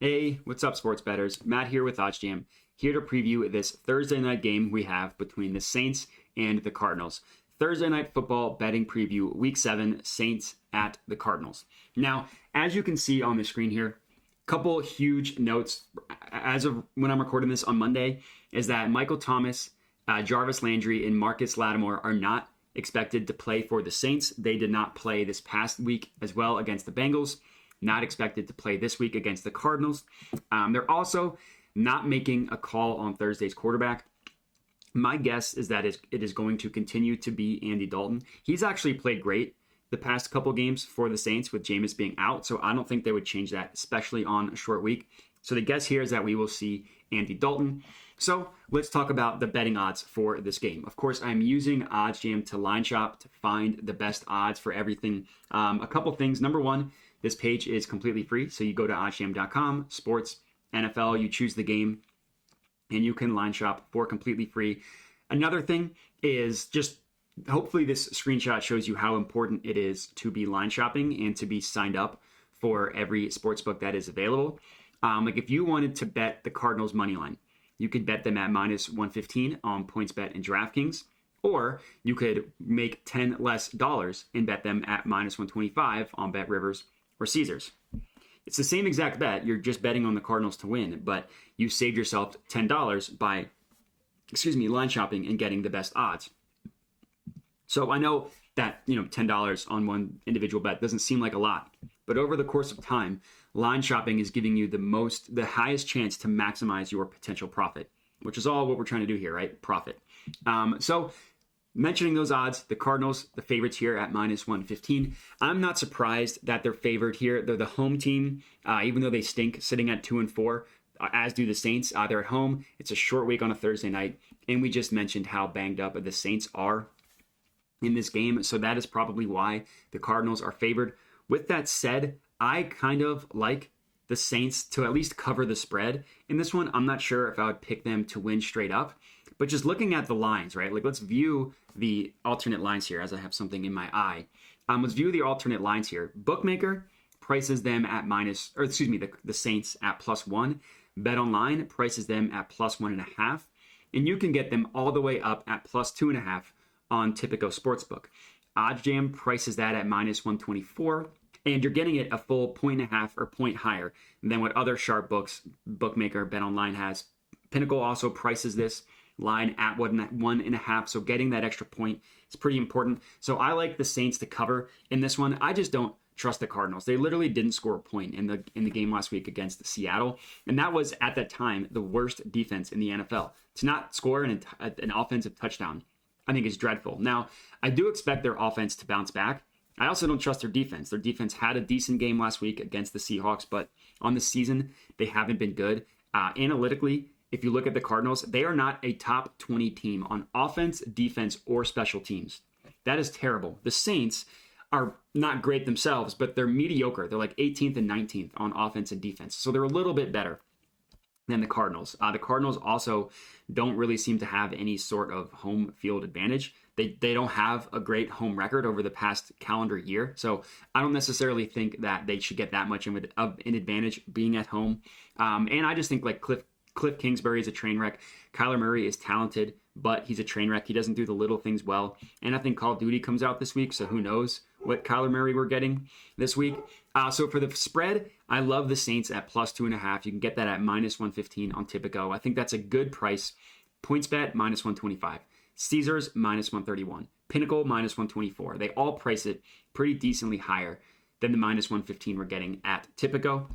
Hey, what's up, sports bettors? Matt here with OddsJam, here to preview this Thursday night game we have between the Saints and the Cardinals. Thursday night football betting preview, Week 7, Saints at the Cardinals. Now, as you can see on the screen here, a couple huge notes as of when I'm recording this on Monday is that Michael Thomas, Jarvis Landry, and Marcus Lattimore are not expected to play for the Saints. They did not play this past week as well against the Bengals. Not expected to play this week against the Cardinals. They're also not making a call on Thursday's quarterback. My guess is that it is going to continue to be Andy Dalton. He's actually played great the past couple games for the Saints with Jameis being out, so I don't think they would change that, especially on a short week. So the guess here is that we will see Andy Dalton. So let's talk about the betting odds for this game. Of course, I'm using OddsJam to line shop to find the best odds for everything. A couple things. Number one, this page is completely free. So you go to oddsjam.com, sports, NFL, you choose the game, and you can line shop for completely free. Another thing is just hopefully this screenshot shows you how important it is to be line shopping and to be signed up for every sportsbook that is available. Like if you wanted to bet the Cardinals money line, you could bet them at minus 115 on PointsBet and DraftKings, or you could make $10 less and bet them at minus 125 on BetRivers or Caesars. It's the same exact bet. You're just betting on the Cardinals to win, but you saved yourself $10 by, line shopping and getting the best odds. So I know that, $10 on one individual bet doesn't seem like a lot, but over the course of time, line shopping is giving you the highest chance to maximize your potential profit, which is all what we're trying to do here, right? Profit. So mentioning those odds, the Cardinals, the favorites here at minus 115. I'm not surprised that they're favored here. They're the home team, even though they stink, sitting at 2-4, as do the Saints. They're at home. It's a short week on a Thursday night, and we just mentioned how banged up the Saints are in this game, so that is probably why the Cardinals are favored. With that said, I kind of like the Saints to at least cover the spread. In this one, I'm not sure if I would pick them to win straight up. But just looking at the lines, right? Like let's view the alternate lines here as I have something in my eye. Let's view the alternate lines here. Bookmaker prices them at the Saints at +1. BetOnline prices them at +1.5. And you can get them all the way up at +2.5 on Tipico Sportsbook. OddsJam prices that at minus 124. And you're getting it a full 1.5 or point higher than what other sharp bookmaker BetOnline has. Pinnacle also prices this line at 1.5, so getting that extra point is pretty important. So I like the Saints to cover in this one. I just don't trust the Cardinals. They literally didn't score a point in the game last week against Seattle, and that was at that time the worst defense in the NFL. To not score an offensive touchdown, I think is dreadful. Now, I do expect their offense to bounce back. I also don't trust their defense. Their defense had a decent game last week against the Seahawks, but on the season, they haven't been good. Analytically, if you look at the Cardinals, they are not a top 20 team on offense, defense, or special teams. That is terrible. The Saints are not great themselves, but they're mediocre. They're like 18th and 19th on offense and defense. So they're a little bit better than the Cardinals. The Cardinals also don't really seem to have any sort of home field advantage. They don't have a great home record over the past calendar year. So I don't necessarily think that they should get that much of an advantage being at home. And I just think like Cliff Kingsbury is a train wreck. Kyler Murray is talented, but he's a train wreck. He doesn't do the little things well. And I think Call of Duty comes out this week, so who knows what Kyler Murray we're getting this week. So for the spread, I love the Saints at +2.5. You can get that at minus 115 on Tipico. I think that's a good price. PointsBet, minus 125. Caesars, minus 131. Pinnacle, minus 124. They all price it pretty decently higher than the minus 115 we're getting at Tipico.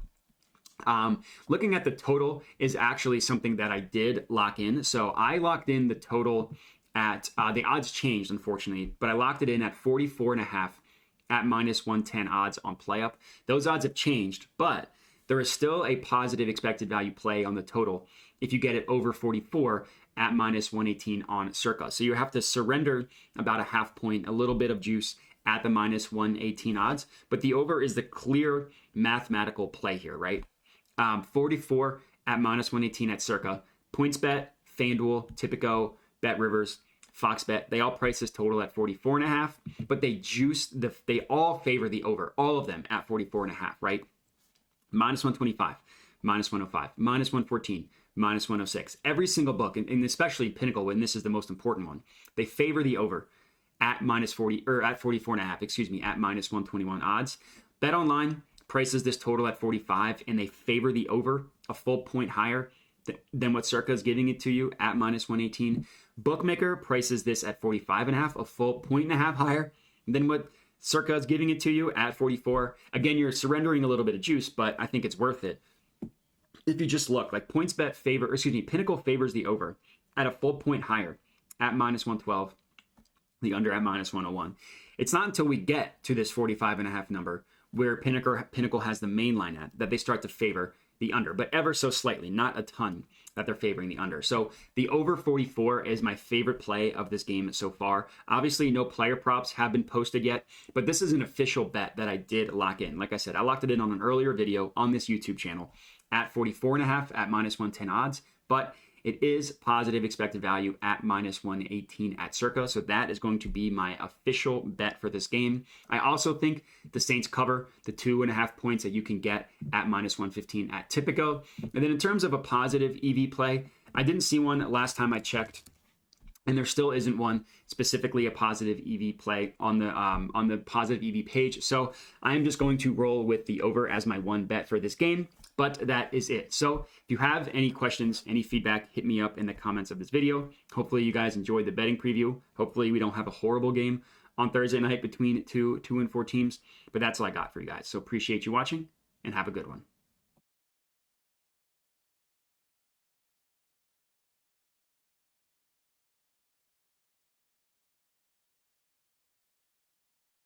Looking at the total is actually something that I did lock in. So I locked in the total at, the odds changed, unfortunately, but I locked it in at 44.5 at minus 110 odds on PlayUp. Those odds have changed, but there is still a positive expected value play on the total if you get it over 44 at minus 118 on Circa. So you have to surrender about a half point, a little bit of juice at the minus 118 odds, but the over is the clear mathematical play here, right? 44 at minus 118 at Circa. PointsBet, FanDuel, Tipico, BetRivers, FoxBet, they all price this total at 44.5, but they all favor the over, all of them at 44.5, right? Minus 125, minus 105, minus 114, minus 106. Every single book, and especially Pinnacle, and this is the most important one, they favor the over at minus 40, or at 44.5, at minus 121 odds. Bet Online prices this total at 45, and they favor the over a full point higher than what Circa is giving it to you at minus 118. Bookmaker prices this at 45.5, a full 1.5 higher than what Circa is giving it to you at 44. Again, you're surrendering a little bit of juice, but I think it's worth it. If you just look, like Pinnacle favors the over at a full point higher at minus 112, the under at minus 101. It's not until we get to this 45.5 number where Pinnacle has the main line at that they start to favor the under, but ever so slightly, not a ton that they're favoring the under. So the over 44 is my favorite play of this game so far. Obviously, no player props have been posted yet, but this is an official bet that I did lock in. Like I said, I locked it in on an earlier video on this YouTube channel at 44.5 at minus 110 odds, but it is positive expected value at minus 118 at Circa. So that is going to be my official bet for this game. I also think the Saints cover the 2.5 points that you can get at minus 115 at Tipico. And then in terms of a positive EV play, I didn't see one last time I checked, and there still isn't one specifically a positive EV play on the positive EV page. So I'm just going to roll with the over as my one bet for this game. But that is it. So if you have any questions, any feedback, hit me up in the comments of this video. Hopefully you guys enjoyed the betting preview. Hopefully we don't have a horrible game on Thursday night between two and four teams. But that's all I got for you guys. So appreciate you watching and have a good one.